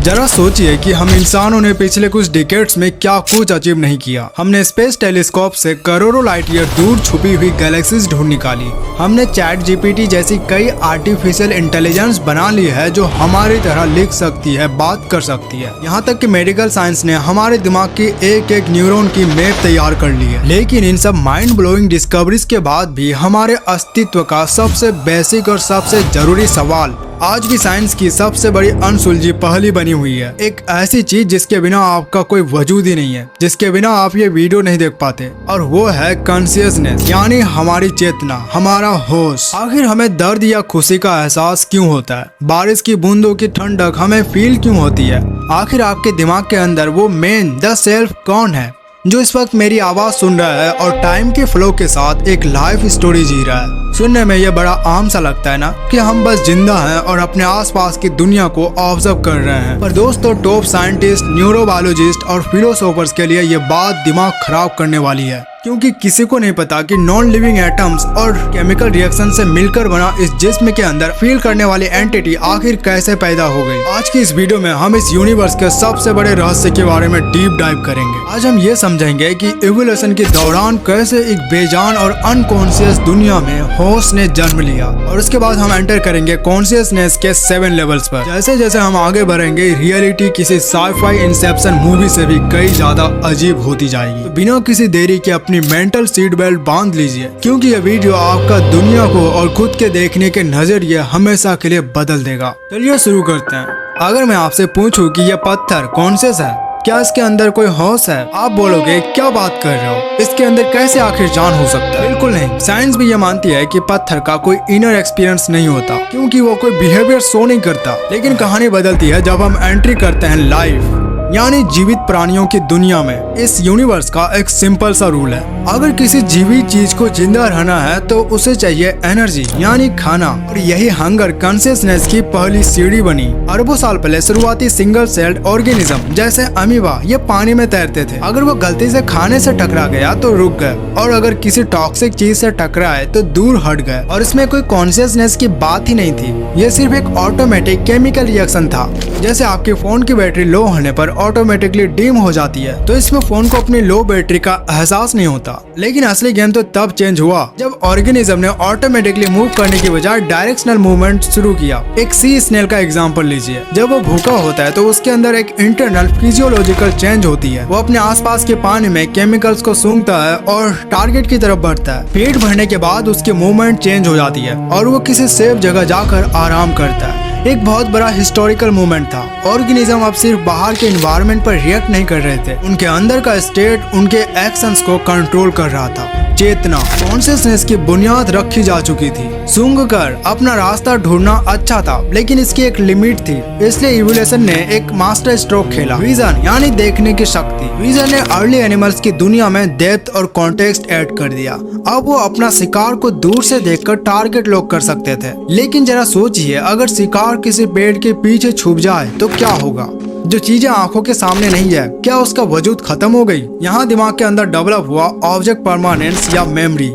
जरा सोचिए कि हम इंसानों ने पिछले कुछ डिकेड्स में क्या कुछ अचीव नहीं किया। हमने स्पेस टेलीस्कोप से करोड़ों लाइट ईयर दूर छुपी हुई गैलेक्सीज ढूंढ निकाली। हमने चैट जीपीटी जैसी कई आर्टिफिशियल इंटेलिजेंस बना ली है जो हमारी तरह लिख सकती है, बात कर सकती है। यहाँ तक कि मेडिकल साइंस ने हमारे दिमाग की एक एक न्यूरॉन की मैप तैयार कर ली है। लेकिन इन सब माइंड ब्लोइंग डिस्कवरीज के बाद भी हमारे अस्तित्व का सबसे बेसिक और सबसे जरूरी सवाल आज भी साइंस की सबसे बड़ी अनसुलझी पहेली बनी हुई है। एक ऐसी चीज जिसके बिना आपका कोई वजूद ही नहीं है, जिसके बिना आप ये वीडियो नहीं देख पाते, और वो है कॉन्शियसनेस, यानी हमारी चेतना, हमारा होश। आखिर हमें दर्द या खुशी का एहसास क्यों होता है? बारिश की बूंदों की ठंडक हमें फील क्यों होती है? आखिर आपके दिमाग के अंदर वो मेन द सेल्फ कौन है जो इस वक्त मेरी आवाज सुन रहा है और टाइम के फ्लो के साथ एक लाइफ स्टोरी जी रहा है? सुनने में ये बड़ा आम सा लगता है ना कि हम बस जिंदा हैं और अपने आसपास की दुनिया को ऑब्जर्व कर रहे हैं। पर दोस्तों, टॉप साइंटिस्ट, न्यूरोबायोलॉजिस्ट और फिलोसोफर्स के लिए ये बात दिमाग खराब करने वाली है, क्योंकि किसी को नहीं पता कि नॉन लिविंग एटम्स और केमिकल रिएक्शन से मिलकर बना इस जिस्म के अंदर फील करने वाली एंटिटी आखिर कैसे पैदा हो गई। आज की इस वीडियो में हम इस यूनिवर्स के सबसे बड़े रहस्य के बारे में डीप डाइव करेंगे। आज हम ये समझेंगे कि इवोल्यूशन के दौरान कैसे एक बेजान और अनकॉन्शियस दुनिया में होश ने जन्म लिया, और उसके बाद हम एंटर करेंगे कॉन्शियसनेस के 7 लेवल्स पर। जैसे जैसे हम आगे बढ़ेंगे, रियलिटी किसी साइफाई इंसेप्शन मूवी से भी कई ज्यादा अजीब होती जाएगी। तो बिना किसी देरी के अपनी मेंटल सीट बेल्ट बांध लीजिए, क्योंकि यह वीडियो आपका दुनिया को और खुद के देखने के नजरिए हमेशा के लिए बदल देगा। चलिए शुरू करते हैं। अगर मैं आपसे पूछूं कि यह पत्थर कॉन्शियस है, क्या इसके अंदर कोई होश है? आप बोलोगे क्या बात कर रहे हो, इसके अंदर कैसे आखिर जान हो सकता है? बिल्कुल नहीं। साइंस भी ये मानती है कि पत्थर का कोई इनर एक्सपीरियंस नहीं होता, क्योंकि वो कोई बिहेवियर शो नहीं करता। लेकिन कहानी बदलती है जब हम एंट्री करते हैं लाइफ, यानी जीवित प्राणियों की दुनिया में। इस यूनिवर्स का एक सिंपल सा रूल है, अगर किसी जीवित चीज को जिंदा रहना है तो उसे चाहिए एनर्जी, यानी खाना। और यही हंगर कॉन्शियसनेस की पहली सीढ़ी बनी। अरबों साल पहले शुरुआती सिंगल सेल्ड ऑर्गेनिज्म जैसे अमीबा ये पानी में तैरते थे। अगर वो गलती से खाने से टकरा गया तो रुक गए, और अगर किसी टॉक्सिक चीज से टकराए तो दूर हट गए। और इसमें कोई कॉन्शियसनेस की बात ही नहीं थी, ये सिर्फ एक ऑटोमेटिक केमिकल रिएक्शन था। जैसे आपके फोन की बैटरी लो होने पर ऑटोमेटिकली डिम हो जाती है, तो इसमें फोन को अपनी लो बैटरी का एहसास नहीं होता। लेकिन असली गेम तो तब चेंज हुआ जब ऑर्गेनिज्म ने ऑटोमेटिकली मूव करने की बजाय डायरेक्शनल मूवमेंट शुरू किया। एक सी स्नेल का एग्जांपल लीजिए। जब वो भूखा होता है तो उसके अंदर एक इंटरनल फिजियोलॉजिकल चेंज होती है। वो अपने आसपास के पानी में केमिकल्स को सूंघता है और टारगेट की तरफ बढ़ता है। पेट भरने के बाद उसकी मूवमेंट चेंज हो जाती है और वो किसी सेफ जगह जाकर आराम करता है। एक बहुत बड़ा हिस्टोरिकल मूवमेंट था। ऑर्गेनिज्म अब सिर्फ बाहर के एनवायरनमेंट पर रिएक्ट नहीं कर रहे थे, उनके अंदर का स्टेट उनके एक्शंस को कंट्रोल कर रहा था। चेतना, कॉन्शियसनेस की बुनियाद रखी जा चुकी थी। सूंघकर अपना रास्ता ढूंढना अच्छा था, लेकिन इसकी एक लिमिट थी। इसलिए इवोल्यूशन ने एक मास्टर स्ट्रोक खेला, विजन, यानी देखने की शक्ति। विजन ने अर्ली एनिमल्स की दुनिया में डेप्थ और कॉन्टेक्स्ट ऐड कर दिया। अब वो अपना शिकार को दूर से देखकर टारगेट लॉक कर सकते थे। लेकिन जरा सोचिए, अगर शिकार किसी पेड़ के पीछे छुप जाए तो क्या होगा? जो चीजें आंखों के सामने नहीं है, क्या उसका वजूद खत्म हो गई? यहाँ दिमाग के अंदर डेवलप हुआ ऑब्जेक्ट परमानेंस या मेमोरी,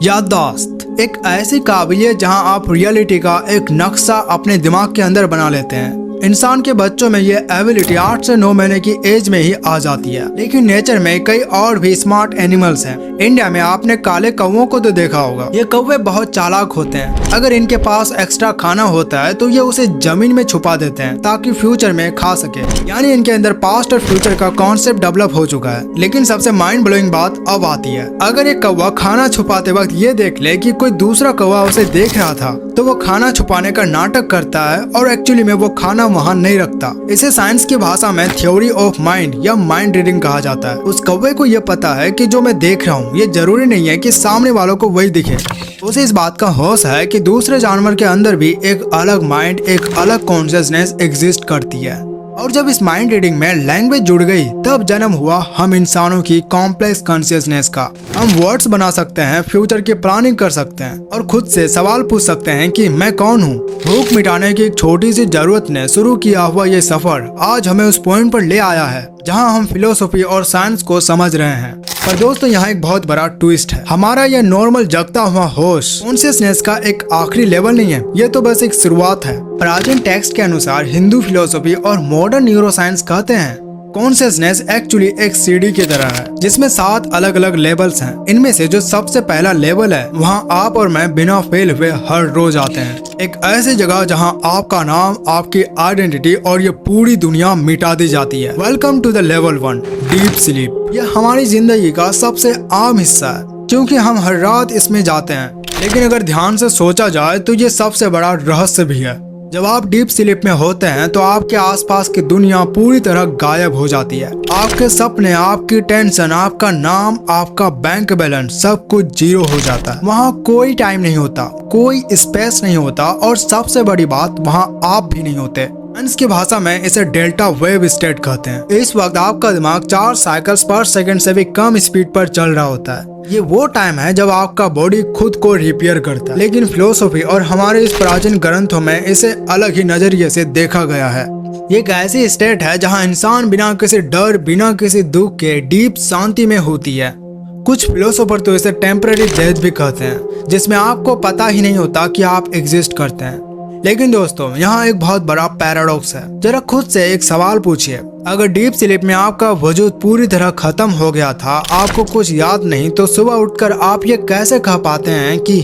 याददाश्त, एक ऐसी काबिलियत जहाँ आप रियलिटी का एक नक्शा अपने दिमाग के अंदर बना लेते हैं। इंसान के बच्चों में ये एबिलिटी 8 से 9 महीने की एज में ही आ जाती है। लेकिन नेचर में कई और भी स्मार्ट एनिमल्स हैं। इंडिया में आपने काले कौवों को तो देखा होगा। ये कौवे बहुत चालाक होते हैं। अगर इनके पास एक्स्ट्रा खाना होता है तो ये उसे जमीन में छुपा देते हैं ताकि फ्यूचर में खा सके। यानी इनके अंदर पास्ट और फ्यूचर का कॉन्सेप्ट डेवलप हो चुका है। लेकिन सबसे माइंड ब्लोइंग बात अब आती है, अगर एक कौवा खाना छुपाते वक्त ये देख ले कि कोई दूसरा कौवा उसे देख रहा था, तो वो खाना छुपाने का नाटक करता है और एक्चुअली में वो खाना वहाँ नहीं रखता। इसे साइंस की भाषा में थ्योरी ऑफ माइंड या माइंड रीडिंग कहा जाता है। उस कौवे को ये पता है कि जो मैं देख रहा हूँ ये जरूरी नहीं है कि सामने वालों को वही दिखे। उसे इस बात का होश है कि दूसरे जानवर के अंदर भी एक अलग माइंड, एक अलग कॉन्शियसनेस एग्जिस्ट करती है। और जब इस माइंड रीडिंग में लैंग्वेज जुड़ गई, तब जन्म हुआ हम इंसानों की कॉम्प्लेक्स कॉन्शियसनेस का। हम वर्ड्स बना सकते हैं, फ्यूचर की प्लानिंग कर सकते हैं और खुद से सवाल पूछ सकते हैं कि मैं कौन हूँ। भूख मिटाने की एक छोटी सी जरूरत ने शुरू किया हुआ ये सफर आज हमें उस पॉइंट पर ले आया है जहां हम फिलोसफी और साइंस को समझ रहे हैं। पर दोस्तों यहाँ एक बहुत बड़ा ट्विस्ट है। हमारा यह नॉर्मल जगता हुआ होश कॉन्शियसनेस का एक आखिरी लेवल नहीं है, ये तो बस एक शुरुआत है। प्राचीन टेक्स्ट के अनुसार हिंदू फिलोसफी और मॉडर्न न्यूरोसाइंस कहते हैं कॉन्शियसनेस एक्चुअली एक सीढ़ी की तरह है जिसमें 7 अलग अलग लेवल्स हैं। इनमें से जो सबसे पहला लेवल है वहां आप और मैं बिना फेल हुए हर रोज आते हैं। एक ऐसी जगह जहां आपका नाम, आपकी आइडेंटिटी और ये पूरी दुनिया मिटा दी जाती है। Welcome to the level 1 deep sleep. यह हमारी जिंदगी का सबसे आम हिस्सा है क्योंकि हम हर रात इसमें जाते हैं। लेकिन अगर ध्यान से सोचा जाए तो ये सबसे बड़ा रहस्य भी है। जब आप डीप स्लीप में होते हैं तो आपके आसपास की दुनिया पूरी तरह गायब हो जाती है। आपके सपने, आपकी टेंशन, आपका नाम, आपका बैंक बैलेंस सब कुछ जीरो हो जाता है। वहाँ कोई टाइम नहीं होता, कोई स्पेस नहीं होता और सबसे बड़ी बात वहाँ आप भी नहीं होते। साइंस की भाषा में इसे डेल्टा वेव स्टेट कहते हैं। इस वक्त आपका दिमाग 4 साइकिल्स पर सेकंड से भी कम स्पीड पर चल रहा होता है। ये वो टाइम है जब आपका बॉडी खुद को रिपेयर करता है। लेकिन फिलोसफी और हमारे इस प्राचीन ग्रंथों में इसे अलग ही नजरिए से देखा गया है। ये एक ऐसी स्टेट है जहां इंसान बिना किसी डर, बिना किसी दुख के डीप शांति में होती है। कुछ फिलोसोफर तो इसे टेम्पररी डेथ भी कहते हैं, जिसमें आपको पता ही नहीं होता कि आप एग्जिस्ट करते हैं। लेकिन दोस्तों यहाँ एक बहुत बड़ा पैराडॉक्स है। जरा खुद से एक सवाल पूछिए, अगर डीप स्लीप में आपका वजूद पूरी तरह खत्म हो गया था, आपको कुछ याद नहीं, तो सुबह उठकर आप ये कैसे कह पाते हैं कि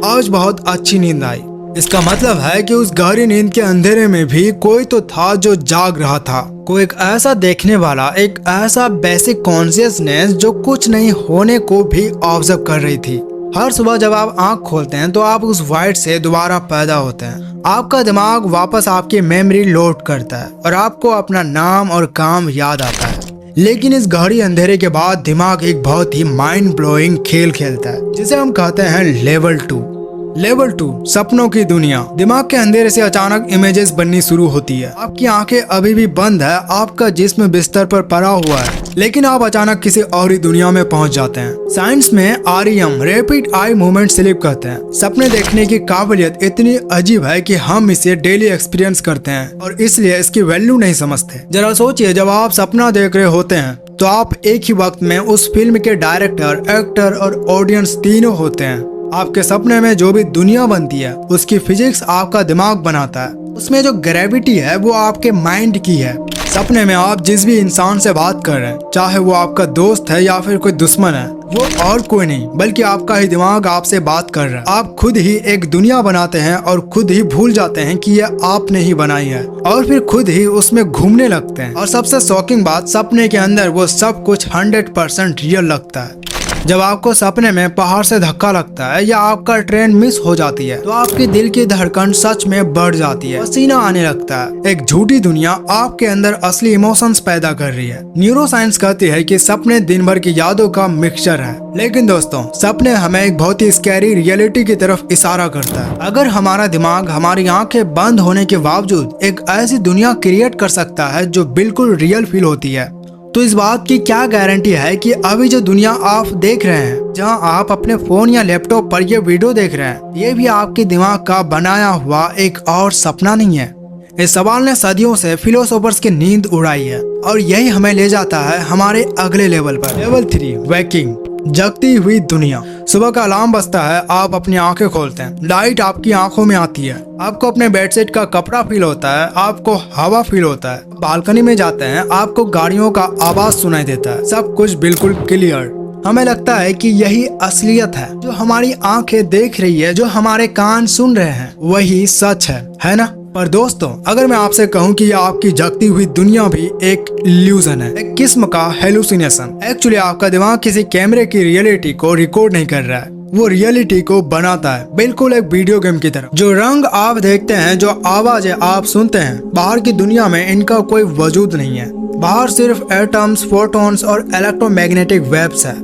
आज बहुत अच्छी नींद आई? इसका मतलब है कि उस गहरी नींद के अंधेरे में भी कोई तो था जो जाग रहा था। कोई एक ऐसा देखने वाला, एक ऐसा बेसिक कॉन्शियसनेस जो कुछ नहीं होने को भी ऑब्जर्व कर रही थी। हर सुबह जब आप आंख खोलते हैं तो आप उस वाइट से दोबारा पैदा होते हैं। आपका दिमाग वापस आपकी मेमोरी लोड करता है और आपको अपना नाम और काम याद आता है। लेकिन इस गहरी अंधेरे के बाद दिमाग एक बहुत ही माइंड ब्लोइंग खेल खेलता है जिसे हम कहते हैं लेवल 2। लेवल 2 सपनों की दुनिया। दिमाग के अंधेरे से अचानक इमेजेस बननी शुरू होती है। आपकी आंखें अभी भी बंद है, आपका जिस्म बिस्तर पर पड़ा हुआ है, लेकिन आप अचानक किसी और ही दुनिया में पहुंच जाते हैं। साइंस में REM rapid eye movement sleep कहते हैं। सपने देखने की काबिलियत इतनी अजीब है कि हम इसे डेली एक्सपीरियंस करते हैं और इसलिए इसकी वैल्यू नहीं समझते। जरा सोचिए, जब आप सपना देख रहे होते हैं तो आप एक ही वक्त में उस फिल्म के डायरेक्टर, एक्टर और ऑडियंस तीनों होते हैं। आपके सपने में जो भी दुनिया बनती है उसकी फिजिक्स आपका दिमाग बनाता है। उसमें जो ग्रेविटी है वो आपके माइंड की है। सपने में आप जिस भी इंसान से बात कर रहे हैं, चाहे वो आपका दोस्त है या फिर कोई दुश्मन है, वो और कोई नहीं बल्कि आपका ही दिमाग आपसे बात कर रहा है। आप खुद ही एक दुनिया बनाते हैं और खुद ही भूल जाते हैं कि ये आपने ही बनाई है और फिर खुद ही उसमें घूमने लगते हैं। और सबसे शॉकिंग बात, सपने के अंदर वो सब कुछ 100% रियल लगता है। जब आपको सपने में पहाड़ से धक्का लगता है या आपका ट्रेन मिस हो जाती है तो आपके दिल की धड़कन सच में बढ़ जाती है, पसीना आने लगता है। एक झूठी दुनिया आपके अंदर असली इमोशंस पैदा कर रही है। न्यूरोसाइंस कहती है कि सपने दिन भर की यादों का मिक्सचर है। लेकिन दोस्तों, सपने हमें एक बहुत ही स्कैरी रियलिटी की तरफ इशारा करता है। अगर हमारा दिमाग हमारी आंखें बंद होने के बावजूद एक ऐसी दुनिया क्रिएट कर सकता है जो बिल्कुल रियल फील होती है, तो इस बात की क्या गारंटी है कि अभी जो दुनिया आप देख रहे हैं, जहां आप अपने फोन या लैपटॉप पर ये वीडियो देख रहे हैं, ये भी आपके दिमाग का बनाया हुआ एक और सपना नहीं है? इस सवाल ने सदियों से फिलोसोफर्स की नींद उड़ाई है और यही हमें ले जाता है हमारे अगले लेवल पर। लेवल 3 वैकिंग, जगती हुई दुनिया। सुबह का अलार्म बजता है, आप अपनी आंखें खोलते हैं, लाइट आपकी आंखों में आती है, आपको अपने बेडशीट का कपड़ा फील होता है, आपको हवा फील होता है, बालकनी में जाते हैं, आपको गाड़ियों का आवाज सुनाई देता है, सब कुछ बिल्कुल क्लियर। हमें लगता है कि यही असलियत है। जो हमारी आंखें देख रही है, जो हमारे कान सुन रहे हैं, वही सच है ना? पर दोस्तों, अगर मैं आपसे कहूं कि आपकी जगती हुई दुनिया भी एक इल्यूजन है, एक किस्म का हेलुसिनेशन। एक्चुअली आपका दिमाग किसी कैमरे की रियलिटी को रिकॉर्ड नहीं कर रहा है, वो रियलिटी को बनाता है, बिल्कुल एक वीडियो गेम की तरह। जो रंग आप देखते हैं, जो आवाजें आप सुनते हैं, बाहर की दुनिया में इनका कोई वजूद नहीं है। बाहर सिर्फ एटम्स, फोटॉन्स और इलेक्ट्रोमैग्नेटिक वेव्स है।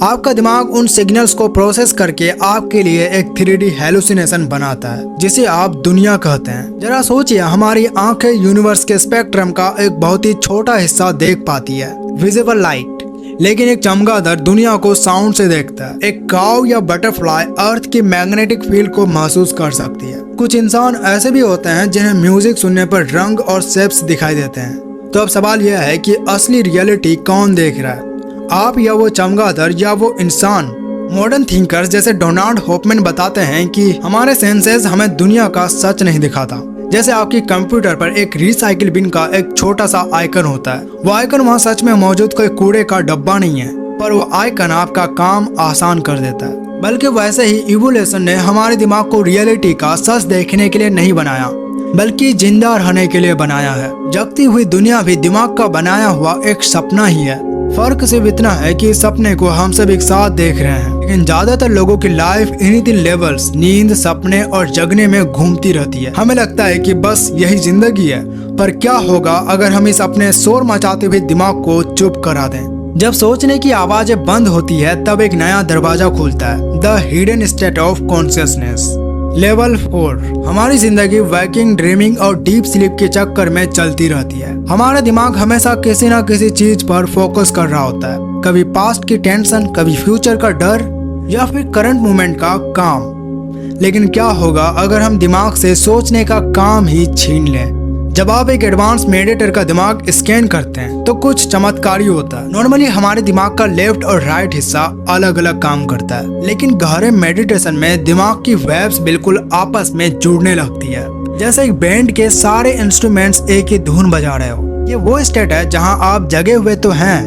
आपका दिमाग उन सिग्नल्स को प्रोसेस करके आपके लिए एक 3D हेलुसिनेशन बनाता है, जिसे आप दुनिया कहते हैं। जरा सोचिए, हमारी आंखें यूनिवर्स के स्पेक्ट्रम का एक बहुत ही छोटा हिस्सा देख पाती है, विजिबल लाइट, लेकिन एक चमगादड़ दुनिया को साउंड से देखता है। एक काऊ या बटरफ्लाई अर्थ की मैग्नेटिक फील्ड को महसूस कर सकती है। कुछ इंसान ऐसे भी होते हैं जिन्हें म्यूजिक सुनने पर रंग और शेप्स दिखाई देते हैं। तो अब सवाल यह है कि असली रियलिटी कौन देख रहा है, आप या वो चमगादड़ या वो इंसान। मॉडर्न थिंकर्स जैसे डोनाल्ड होपमैन बताते हैं कि हमारे सेंसेस हमें दुनिया का सच नहीं दिखाता। जैसे आपकी कंप्यूटर पर एक रिसाइकिल बिन का एक छोटा सा आइकन होता है, वो आइकन वहाँ सच में मौजूद कोई कूड़े का डब्बा नहीं है, पर वो आइकन आपका काम आसान कर देता है। बल्कि वैसे ही इवोल्यूशन ने हमारे दिमाग को रियलिटी का सच देखने के लिए नहीं बनाया, बल्कि जिंदा रहने के लिए बनाया है। जगती हुई दुनिया भी दिमाग का बनाया हुआ एक सपना ही है। फर्क सिर्फ इतना है कि इस सपने को हम सब एक साथ देख रहे हैं, लेकिन ज्यादातर लोगों की लाइफ इन्हीं 3 लेवल्स नींद, सपने और जगने में घूमती रहती है। हमें लगता है कि बस यही जिंदगी है, पर क्या होगा अगर हम इस अपने शोर मचाते हुए दिमाग को चुप करा दें। जब सोचने की आवाजें बंद होती है तब एक नया दरवाजा खुलता है, the hidden state of consciousness. Level 4। हमारी जिंदगी वैकिंग, ड्रीमिंग और डीप स्लीप के चक्कर में चलती रहती है। हमारा दिमाग हमेशा किसी न किसी चीज पर फोकस कर रहा होता है, कभी पास्ट की टेंशन, कभी फ्यूचर का डर या फिर करंट मोमेंट का काम। लेकिन क्या होगा अगर हम दिमाग से सोचने का काम ही छीन लें? जब आप एक एडवांस मेडिटेटर का दिमाग स्कैन करते हैं तो कुछ चमत्कारी होता है। नॉर्मली हमारे दिमाग का लेफ्ट और राइट हिस्सा अलग अलग काम करता है, लेकिन गहरे मेडिटेशन में दिमाग की वेव्स बिल्कुल आपस में जुड़ने लगती है, जैसे एक बैंड के सारे इंस्ट्रूमेंट्स एक ही धुन बजा रहे हो। ये वो स्टेट है जहां आप जगे हुए तो हैं,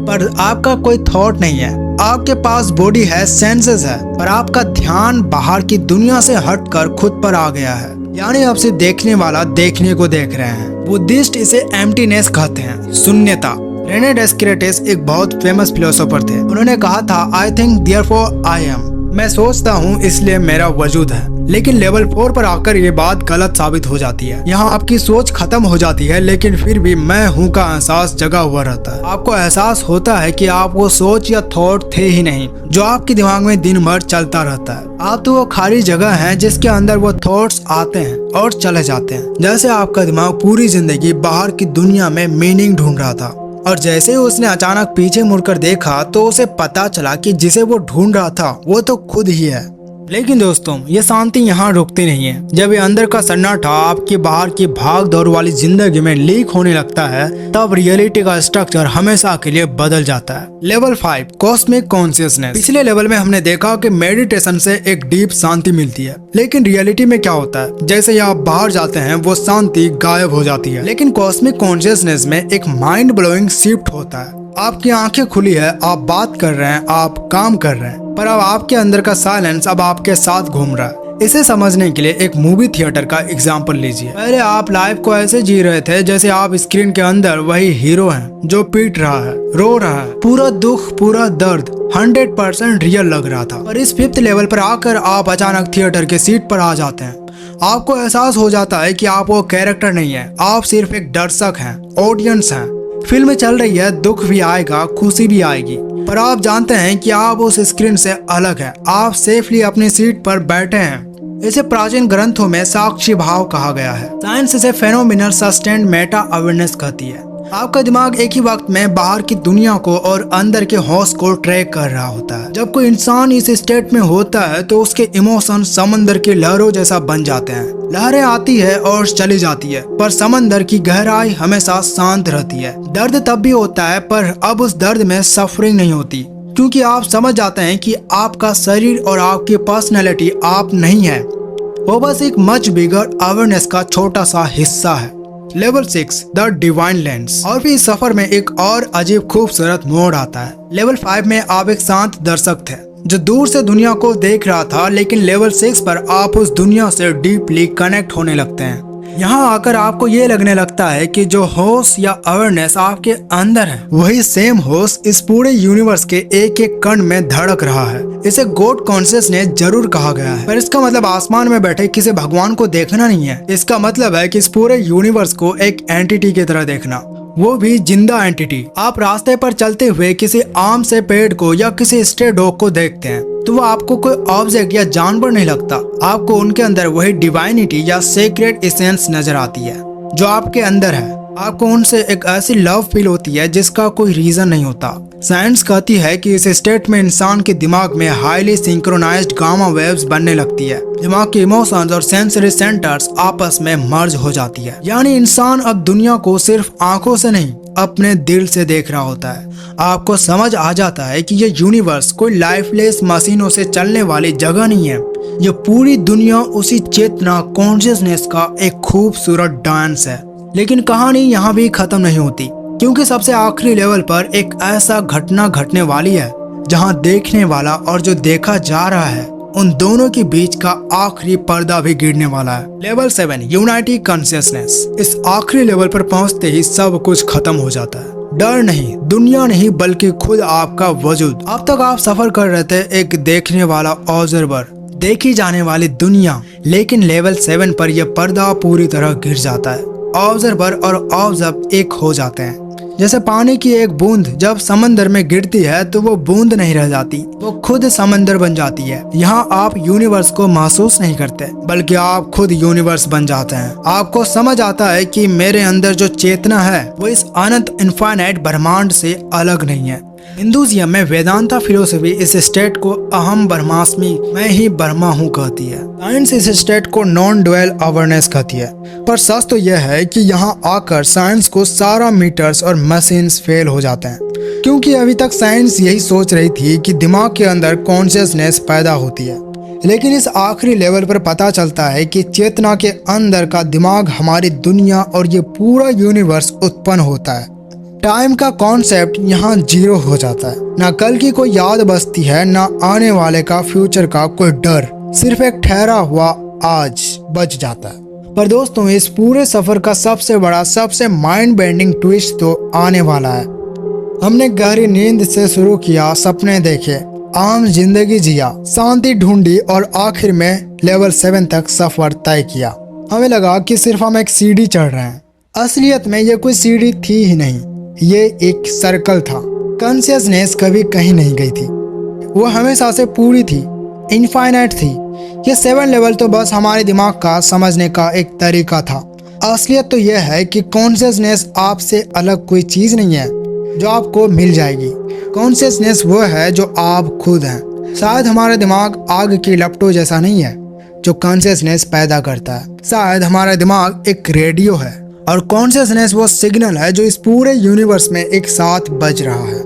पर आपका कोई थॉट नहीं है। आपके पास बॉडी है, सेंसेस है, पर आपका ध्यान बाहर की दुनिया से हटकर खुद पर आ गया है। यानी अब से देखने वाला देखने को देख रहे हैं। बुद्धिस्ट इसे एम्प्टीनेस कहते हैं, शून्यता। रेने डेस्कार्टेस एक बहुत फेमस फिलोसोफर थे। उन्होंने कहा था, I think therefore I am. मैं सोचता हूँ इसलिए मेरा वजूद है। लेकिन लेवल 4 पर आकर ये बात गलत साबित हो जाती है। यहाँ आपकी सोच खत्म हो जाती है, लेकिन फिर भी मैं हूँ का एहसास जगा हुआ रहता है। आपको एहसास होता है कि आप वो सोच या थॉट थे ही नहीं जो आपके दिमाग में दिन भर चलता रहता है। आप तो वो खाली जगह है जिसके अंदर वो थॉट्स आते हैं और चले जाते हैं। जैसे आपका दिमाग पूरी जिंदगी बाहर की दुनिया में मीनिंग ढूंढ रहा था, और जैसे ही उसने अचानक पीछे मुड़कर देखा तो उसे पता चला कि जिसे वो ढूंढ रहा था वो तो खुद ही है। लेकिन दोस्तों, ये शांति यहाँ रुकती नहीं है। जब ये अंदर का सन्नाटा आपकी बाहर की भाग दौड़ वाली जिंदगी में लीक होने लगता है, तब रियलिटी का स्ट्रक्चर हमेशा के लिए बदल जाता है। Level 5, cosmic consciousness. पिछले लेवल में हमने देखा कि मेडिटेशन से एक डीप शांति मिलती है, लेकिन रियलिटी में क्या होता है, जैसे ही आप बाहर जाते हैं वो शांति गायब हो जाती है। लेकिन कॉस्मिक कॉन्शियसनेस में एक माइंड ब्लोइंग शिफ्ट होता है। आपकी आंखें खुली है, आप बात कर रहे हैं, आप काम कर रहे हैं, पर अब आपके अंदर का साइलेंस अब आपके साथ घूम रहा है। इसे समझने के लिए एक मूवी थिएटर का एग्जाम्पल लीजिए। पहले आप लाइफ को ऐसे जी रहे थे जैसे आप स्क्रीन के अंदर वही हीरो हैं जो पीट रहा है, रो रहा है, पूरा दुख, पूरा दर्द 100% रियल लग रहा था। पर इस 5th लेवल पर आकर आप अचानक थिएटर के सीट पर आ जाते हैं। आपको एहसास हो जाता है कि आप वो कैरेक्टर नहीं है, आप सिर्फ एक दर्शक हैं, ऑडियंस हैं। फिल्म चल रही है, दुख भी आएगा, खुशी भी आएगी, पर आप जानते हैं कि आप उस स्क्रीन से अलग हैं। आप सेफली अपनी सीट पर बैठे हैं। इसे प्राचीन ग्रंथों में साक्षी भाव कहा गया है। साइंस इसे फेनोमिनल सस्टेन्ड मेटा अवेयरनेस कहती है। आपका दिमाग एक ही वक्त में बाहर की दुनिया को और अंदर के होश को ट्रैक कर रहा होता है। जब कोई इंसान इस स्टेट में होता है तो उसके इमोशन समंदर की लहरों जैसा बन जाते हैं। लहरें आती है और चली जाती है, पर समंदर की गहराई हमेशा शांत रहती है। दर्द तब भी होता है, पर अब उस दर्द में सफरिंग नहीं होती, क्योंकि आप समझ जाते हैं कि आपका शरीर और आपकी पर्सनैलिटी आप नहीं है, वो बस एक मच बिगर अवेयरनेस का छोटा सा हिस्सा है। Level 6, the divine lens. और भी इस सफर में एक और अजीब खूबसूरत मोड़ आता है। लेवल 5 में आप एक शांत दर्शक थे जो दूर से दुनिया को देख रहा था, लेकिन लेवल 6 पर आप उस दुनिया से डीपली कनेक्ट होने लगते हैं। यहाँ आकर आपको ये लगने लगता है कि जो होश या अवेयरनेस आपके अंदर है, वही सेम होश इस पूरे यूनिवर्स के एक एक कण में धड़क रहा है। इसे गॉड कॉन्शियसनेस जरूर कहा गया है, पर इसका मतलब आसमान में बैठे किसी भगवान को देखना नहीं है। इसका मतलब है कि इस पूरे यूनिवर्स को एक एंटिटी की तरह देखना, वो भी जिंदा एंटिटी। आप रास्ते पर चलते हुए किसी आम से पेड़ को या किसी स्ट्रे डॉग को देखते हैं तो वो आपको कोई ऑब्जेक्ट या जानवर नहीं लगता, आपको उनके अंदर वही डिवाइनिटी या सीक्रेट एसेंस नजर आती है जो आपके अंदर है। आपको उनसे एक ऐसी लव फील होती है जिसका कोई रीजन नहीं होता। साइंस कहती है कि इस स्टेट में इंसान के दिमाग में हाईली सिंक्रोनाइज्ड गामा वेव्स बनने लगती है। दिमाग के इमोशंस और सेंसरी सेंटर्स आपस में मर्ज हो जाती है। यानी इंसान अब दुनिया को सिर्फ आंखों से नहीं अपने दिल से देख रहा होता है। आपको समझ आ जाता है कि ये यूनिवर्स कोई लाइफलेस मशीनों से चलने वाली जगह नहीं है। ये पूरी दुनिया उसी चेतना कॉन्शियसनेस का एक खूबसूरत डांस है। लेकिन कहानी यहाँ भी खत्म नहीं होती, क्योंकि सबसे आखिरी लेवल पर एक ऐसा घटना घटने वाली है जहाँ देखने वाला और जो देखा जा रहा है उन दोनों के बीच का आखिरी पर्दा भी गिरने वाला है। Level 7 unity consciousness. इस आखिरी लेवल पर पहुंचते ही सब कुछ खत्म हो जाता है। डर नहीं, दुनिया नहीं, बल्कि खुद आपका वजूद। अब तक आप सफर कर रहे थे एक देखने वाला ऑब्जर्वर, देखी जाने वाली दुनिया। लेकिन लेवल 7 पर यह पर्दा पूरी तरह गिर जाता है। ऑब्जर्वर और ऑब्जर्व एक हो जाते हैं। जैसे पानी की एक बूंद जब समंदर में गिरती है तो वो बूंद नहीं रह जाती, वो खुद समंदर बन जाती है। यहाँ आप यूनिवर्स को महसूस नहीं करते, बल्कि आप खुद यूनिवर्स बन जाते हैं। आपको समझ आता है कि मेरे अंदर जो चेतना है वो इस अनंत इनफाइनाइट ब्रह्मांड से अलग नहीं है। हिंदुइज्म में वेदांता फिलोसफी इस स्टेट को अहम ब्रह्मास्मि, मैं ही ब्रह्मा हूँ कहती है। साइंस इस स्टेट को नॉन ड्वेल अवेयरनेस कहती है। पर सच तो यह है कि यहाँ आकर साइंस को सारा मीटर्स और मशीन्स फेल हो जाते हैं, क्योंकि अभी तक साइंस यही सोच रही थी कि दिमाग के अंदर कॉन्शियसनेस पैदा होती है। लेकिन इस आखिरी लेवल पर पता चलता है कि चेतना के अंदर का दिमाग हमारी दुनिया और ये पूरा यूनिवर्स उत्पन्न होता है। टाइम का कॉन्सेप्ट यहाँ जीरो हो जाता है। ना कल की कोई याद बचती है, ना आने वाले का फ्यूचर का कोई डर, सिर्फ एक ठहरा हुआ आज बच जाता है। पर दोस्तों, इस पूरे सफर का सबसे बड़ा, सबसे माइंड बेंडिंग ट्विस्ट तो आने वाला है। हमने गहरी नींद से शुरू किया, सपने देखे, आम जिंदगी जिया, शांति ढूंढी और आखिर में लेवल 7 तक सफर तय किया। हमें लगा कि सिर्फ हम एक सीढ़ी चढ़ रहे हैं। असलियत में ये कोई सीढ़ी थी ही नहीं, ये एक सर्कल था। कॉन्शियसनेस कभी कहीं नहीं गई थी, वो हमेशा से पूरी थी, इनफाइनाइट थी। ये 7 लेवल तो बस हमारे दिमाग का समझने का एक तरीका था। असलियत तो यह है कि कॉन्शियसनेस आपसे अलग कोई चीज नहीं है जो आपको मिल जाएगी। कॉन्शियसनेस वो है जो आप खुद हैं। शायद हमारा दिमाग आग की लपटों जैसा नहीं है जो कॉन्शियसनेस पैदा करता है। शायद हमारा दिमाग एक रेडियो है और कॉन्शियसनेस वो सिग्नल है जो इस पूरे यूनिवर्स में एक साथ बज रहा है।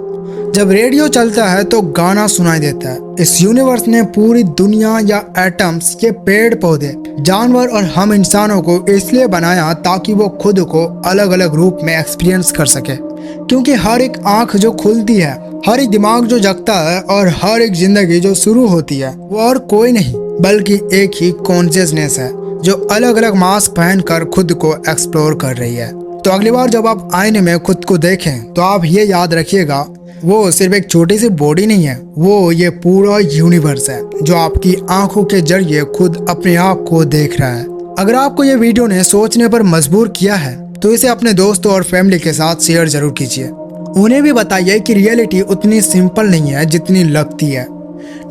जब रेडियो चलता है तो गाना सुनाई देता है। इस यूनिवर्स ने पूरी दुनिया या एटम्स, ये पेड़ पौधे, जानवर और हम इंसानों को इसलिए बनाया ताकि वो खुद को अलग अलग रूप में एक्सपीरियंस कर सके। क्योंकि हर एक आंख जो खुलती है, हर एक दिमाग जो जगता है और हर एक जिंदगी जो शुरू होती है, वो और कोई नहीं बल्कि एक ही कॉन्शियसनेस है जो अलग अलग मास्क पहनकर खुद को एक्सप्लोर कर रही है। तो अगली बार जब आप आईने में खुद को देखें तो आप ये याद रखिएगा, वो सिर्फ एक छोटी सी बॉडी नहीं है, वो ये पूरा यूनिवर्स है जो आपकी आंखों के जरिए खुद अपने आप को देख रहा है। अगर आपको ये वीडियो ने सोचने पर मजबूर किया है तो इसे अपने दोस्तों और फैमिली के साथ शेयर जरूर कीजिए। उन्हें भी बताइए कि रियलिटी उतनी सिंपल नहीं है जितनी लगती है।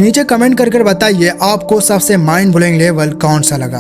नीचे कमेंट करके बताइए आपको सबसे माइंड ब्लोइंग लेवल कौन सा लगा।